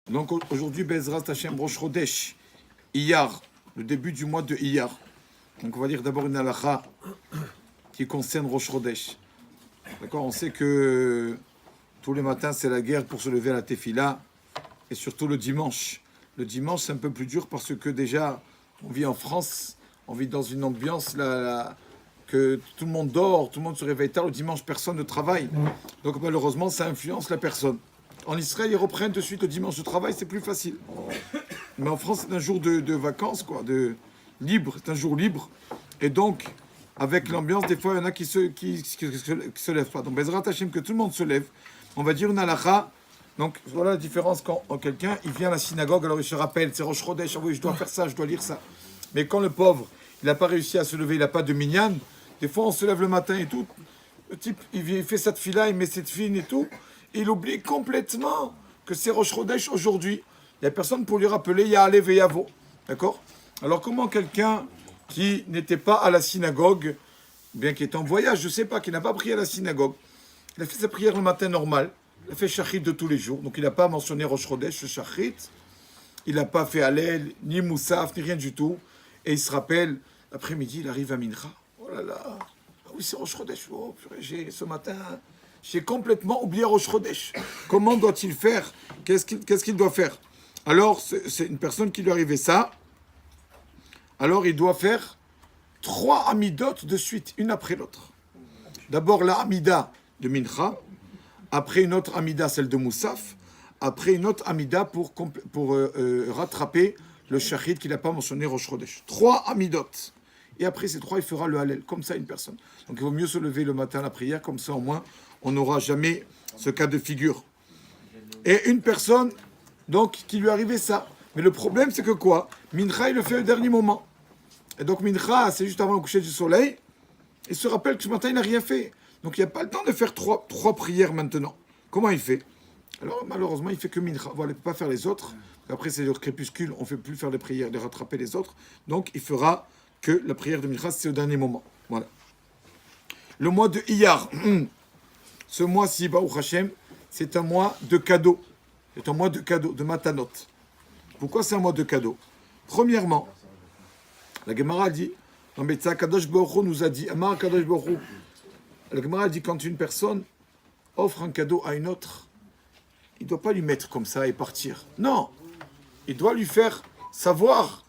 Donc aujourd'hui, Bezrat Hashem Rosh Chodesh, Iyar, le début du mois de Iyar. Donc on va dire d'abord une halakha qui concerne Rosh Chodesh. D'accord, on sait que tous les matins c'est la guerre pour se lever à la tefila et surtout le dimanche. Le dimanche c'est un peu plus dur parce que déjà on vit en France, on vit dans une ambiance que tout le monde dort, tout le monde se réveille tard. Le dimanche personne ne travaille. Donc malheureusement ça influence la personne. En Israël, ils reprennent de suite le dimanche de travail, c'est plus facile. Mais en France, c'est un jour de vacances, quoi, de libre, c'est un jour libre. Et donc, avec l'ambiance, des fois, il y en a qui se lèvent pas. Donc, Bezrat Hashem, que tout le monde se lève. On va dire une halakha. Donc, voilà la différence quand quelqu'un, il vient à la synagogue, alors il se rappelle, c'est Rosh Chodesh, oui, je dois faire ça, je dois lire ça. Mais quand le pauvre, il n'a pas réussi à se lever, il n'a pas de minyan, des fois, on se lève le matin et tout. Le type, il fait cette fila, il met cette fine et tout. Il oublie complètement que c'est Rosh Chodesh aujourd'hui. Il n'y a personne pour lui rappeler Ya'alev et Yavo. D'accord? Alors comment quelqu'un qui n'était pas à la synagogue, bien qu'il était en voyage, je ne sais pas, qui n'a pas prié à la synagogue, il a fait sa prière le matin normal, il a fait Shachrit de tous les jours, donc il n'a pas mentionné Rosh Chodesh, le Shachrit, il n'a pas fait Hallel, ni Moussaf, ni rien du tout, et il se rappelle, l'après-midi, il arrive à Mincha. Oh là là, ah oui c'est Rosh Chodesh, oh purée, ce matin... J'ai complètement oublié Rosh Chodesh. Comment doit-il faire? Qu'est-ce qu'il doit faire? Alors, c'est une personne qui lui arrivait ça. Alors, il doit faire 3 amidot de suite, une après l'autre. D'abord, la amida de Mincha. Après, une autre amida, celle de Moussaf. Après, une autre amida pour rattraper le shachid qu'il n'a pas mentionné Rosh Chodesh. 3 amidot. Et après ces 3, il fera le Hallel. Comme ça, une personne. Donc, il vaut mieux se lever le matin à la prière. Comme ça, au moins, on n'aura jamais ce cas de figure. Et une personne, donc, qui lui arrivait ça. Mais le problème, c'est que quoi? Mincha, il le fait au dernier moment. Et donc, Mincha, c'est juste avant le coucher du soleil. Il se rappelle que ce matin, il n'a rien fait. Donc, il n'y a pas le temps de faire trois prières maintenant. Comment il fait? Alors, malheureusement, il fait que Mincha. Voilà, il ne peut pas faire les autres. Après, c'est le crépuscule. On ne fait plus faire les prières, de rattraper les autres. Donc, il fera que la prière de Mincha, c'est au dernier moment. Voilà. Le mois de Iyar. Ce mois-ci, Baruch Hashem, c'est un mois de cadeaux. C'est un mois de cadeaux, de matanot. Pourquoi c'est un mois de cadeaux? Premièrement, la Gemara dit, non mais Kadosh Baruch Hu nous a dit, Amar Kadosh Baruch Hu, la Gemara dit, quand une personne offre un cadeau à une autre, il ne doit pas lui mettre comme ça et partir. Non, il doit lui faire savoir,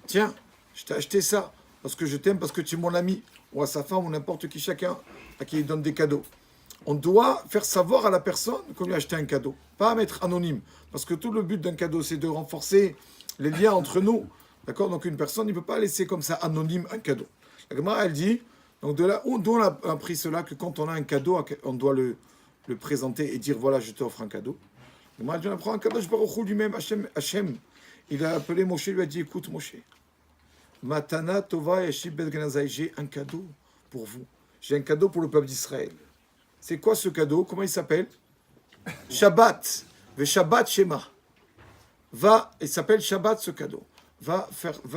tiens, je t'ai acheté ça, parce que je t'aime, parce que tu es mon ami, ou à sa femme, ou n'importe qui, chacun, à qui il donne des cadeaux. On doit faire savoir à la personne qu'on lui a acheté un cadeau, pas mettre anonyme. Parce que tout le but d'un cadeau, c'est de renforcer les liens entre nous. D'accord? Donc une personne ne peut pas laisser comme ça anonyme un cadeau. La Gemara, elle dit, donc de là, où on a appris cela, que quand on a un cadeau, on doit le présenter et dire, voilà, je t'offre un cadeau. La Gemara dit, on apprend un cadeau, je Baruch Hu lui-même, Hachem. Il a appelé Moshe, il lui a dit, écoute Moshe, Matana Tova Yeshib Bet Ganazai, j'ai un cadeau pour vous. J'ai un cadeau pour le peuple d'Israël. C'est quoi ce cadeau? Comment il s'appelle? Shabbat. Le Shabbat Shema. Il s'appelle Shabbat ce cadeau. Va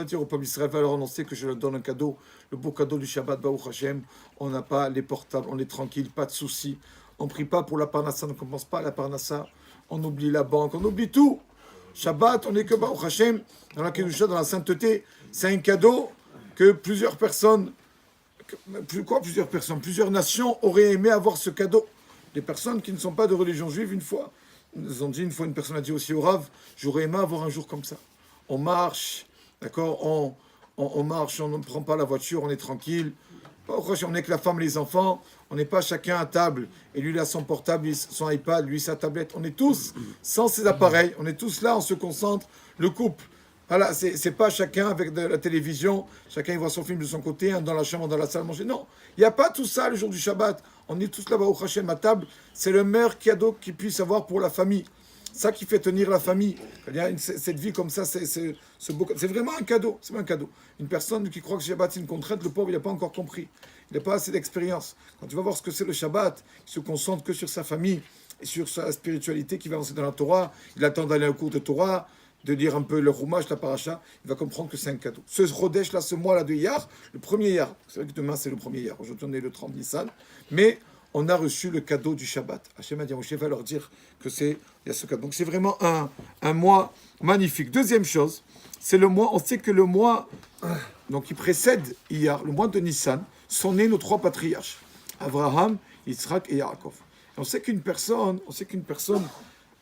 dire au peuple d'Israël, va leur annoncer que je leur donne un cadeau, le beau cadeau du Shabbat, Baruch Hashem. On n'a pas les portables, on est tranquille, pas de soucis. On ne prie pas pour la parnassa, on ne commence pas à la parnassa. On oublie la banque, on oublie tout. Shabbat, on n'est que Baruch Hashem, dans la Kedusha, dans la sainteté. C'est un cadeau que plusieurs nations auraient aimé avoir ce cadeau. Des personnes qui ne sont pas de religion juive, une fois, une personne a dit aussi au Rav, j'aurais aimé avoir un jour comme ça. On marche, d'accord, on marche, on ne prend pas la voiture, on est tranquille. On est avec la femme et les enfants, on n'est pas chacun à table, et lui il a son portable, lui, son iPad, lui sa tablette. On est tous sans ces appareils, on est tous là, on se concentre, le couple. Voilà, c'est pas chacun avec de la télévision, chacun il voit son film de son côté, un dans la chambre, dans la salle manger. Non, il n'y a pas tout ça le jour du Shabbat. On est tous là-bas au Hachem à table. C'est le meilleur cadeau qu'il puisse avoir pour la famille. Ça qui fait tenir la famille. Cette vie comme ça, c'est vraiment un cadeau. C'est un cadeau. Une personne qui croit que le Shabbat c'est une contrainte, le pauvre il n'a pas encore compris. Il n'a pas assez d'expérience. Quand tu vas voir ce que c'est le Shabbat, il se concentre que sur sa famille et sur sa spiritualité qui va avancer dans la Torah. Il attend d'aller au cours de Torah, de lire un peu le Chumash, la Paracha, il va comprendre que c'est un cadeau. Ce Chodesh là, ce mois-là de Iyar, le premier Iyar, c'est vrai que demain c'est le premier Iyar, aujourd'hui on est le 30 Nissan, mais on a reçu le cadeau du Shabbat. Hachem a dit à Moshe, va leur dire que il y a ce cadeau. Donc c'est vraiment un mois magnifique. Deuxième chose, c'est le mois, on sait que le mois donc qui précède Iyar, le mois de Nissan, sont nés nos trois patriarches, Abraham, Yitzhak et Yaakov. Et on sait qu'une personne,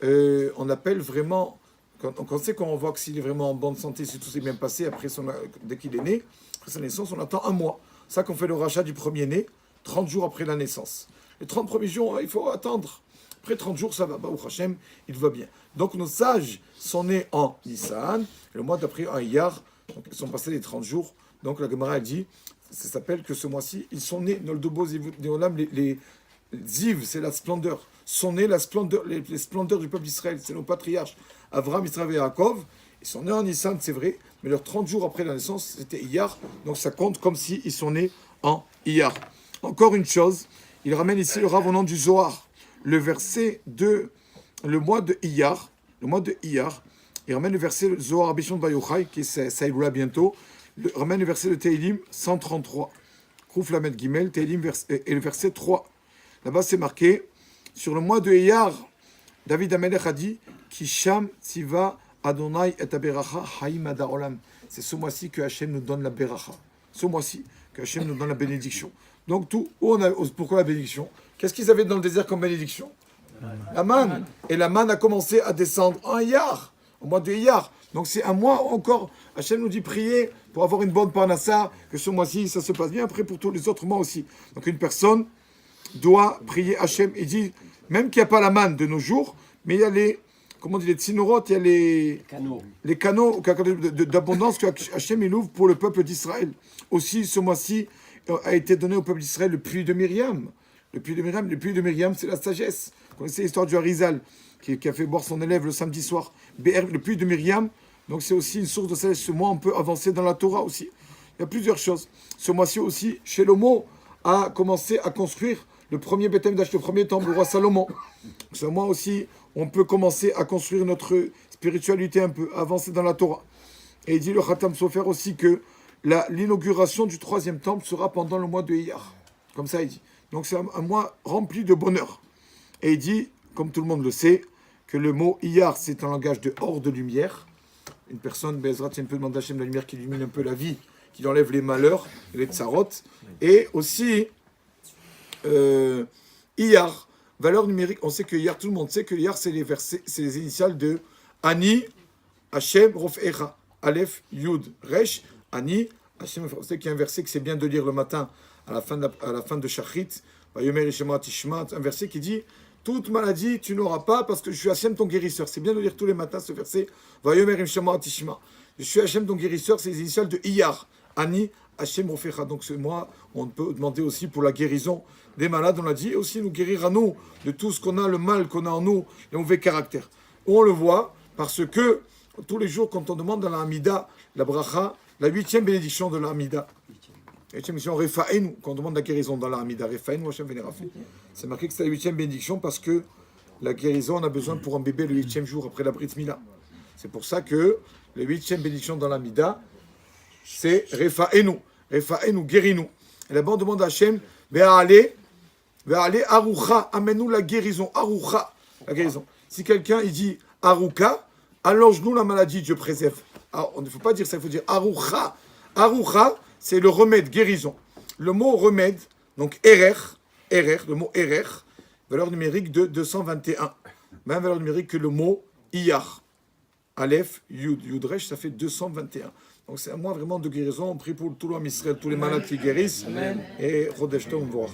on appelle vraiment, quand on sait qu'on voit que s'il est vraiment en bonne santé, si tout s'est bien passé, dès qu'il est né, après sa naissance, on attend un mois. C'est ça qu'on fait le rachat du premier-né, 30 jours après la naissance. Les 30 premiers jours, il faut attendre. Après 30 jours, ça va. Baruch Hashem, il va bien. Donc nos sages sont nés en Nissan, et le mois d'après en Iyar, donc ils sont passés les 30 jours. Donc la Gemara a dit, ça s'appelle que ce mois-ci, ils sont nés, Noldobo Zivut les Ziv, c'est la splendeur, sont nés la splendeur, les splendeurs du peuple d'Israël, c'est nos patriarches, Avraham, Israël et Yaakov. Ils sont nés en Nissan, c'est vrai, mais leurs 30 jours après la naissance, c'était Iyar, donc ça compte comme s'ils sont nés en Iyar. Encore une chose, il ramène ici le Rav au nom du Zohar, le verset de le mois de Iyar, il ramène le verset le Zohar Abishon Bayochai, qui ça évoluera bientôt, ramène le verset de Tehillim 133, Krouf Lamed Gimel, Tehillim et le verset 3. Là-bas c'est marqué, sur le mois de Iyar, David Amelech a dit, Kisham Tziva Adonai et Aberacha Haïm Adaolam. C'est ce mois-ci que Hachem nous donne la Beracha. Ce mois-ci que Hachem nous donne la bénédiction. Donc pourquoi la bénédiction? Qu'est-ce qu'ils avaient dans le désert comme bénédiction? La manne. Et la manne a commencé à descendre en Iyar, au mois de Iyar. Donc c'est un mois encore. Hachem nous dit prier pour avoir une bonne parnassa, que ce mois-ci ça se passe bien. Après pour tous les autres mois aussi. Donc une personne doit prier Hachem. Il dit même qu'il n'y a pas la manne de nos jours, mais il y a les tsinorotes, il y a les canaux d'abondance que Hachem il ouvre pour le peuple d'Israël. Aussi ce mois-ci a été donné au peuple d'Israël le puits de Myriam. Le puits de Myriam, c'est la sagesse. Vous connaissez l'histoire du Harizal, qui a fait boire son élève le samedi soir. Le puits de Myriam, donc c'est aussi une source de sagesse. Ce mois, on peut avancer dans la Torah aussi. Il y a plusieurs choses. Ce mois-ci aussi, Shlomo a commencé à construire le premier Beth Amikdash, le premier temple, le roi Salomon. Ce mois aussi, on peut commencer à construire notre spiritualité un peu, avancer dans la Torah. Et il dit le Khatam Sofer aussi que l'inauguration du troisième temple sera pendant le mois de Iyar. Comme ça, il dit. Donc c'est un mois rempli de bonheur. Et il dit, comme tout le monde le sait, que le mot Iyar, c'est un langage de hors de lumière. Une personne, Bezrat, c'est un peu demande d'Hachem la lumière qui illumine un peu la vie, qui enlève les malheurs, les tsarot. Et aussi, Iyar, valeur numérique, on sait que Iyar, tout le monde sait que Iyar, c'est les versets, c'est les initiales de Ani, Hachem, Rofecha, Aleph, Yud, Resh, Ani, Hachem. On sait qu'il y a un verset que c'est bien de lire le matin, à la fin de Shachrit, un verset qui dit toute maladie tu n'auras pas parce que je suis Hachem ton guérisseur. C'est bien de lire tous les matins ce verset. Je suis Hachem ton guérisseur, c'est les initiales de Iyar, Ani, Hachem Rofecha. Donc ce mois, on peut demander aussi pour la guérison des malades, on l'a dit, et aussi nous guérir à nous de tout ce qu'on a, le mal qu'on a en nous, les mauvais caractères. On le voit parce que tous les jours, quand on demande dans la Hamida, la bracha, la 8e bénédiction de la Hamida, la 8e bénédiction, Refaenu, quand on demande la guérison dans la Hamida, Refaenu, Hachem Vénérafi. C'est marqué que c'est la 8e bénédiction parce que la guérison, on a besoin pour un bébé le 8e jour après la Brit Mila. C'est pour ça que la 8e bénédiction dans la Hamida, c'est Refaenu, guéris-nous. Et là-bas, on demande à Hachem, Ve'ale, Arucha, amène-nous la guérison, Arucha, la guérison. Si quelqu'un, il dit Aruka, allonge-nous la maladie, Dieu préserve. Alors, on ne faut pas dire ça, il faut dire Arucha. Arucha, c'est le remède, guérison. Le mot remède, donc Erer, le mot Erer, valeur numérique de 221. Même valeur numérique que le mot Iyar. Aleph, Yud, Yudresh, ça fait 221. Donc c'est un mois vraiment de guérison. On prie pour tout l'homme Israël, tous les malades qui guérissent. Amen. Et Chodesh Tov, on voit.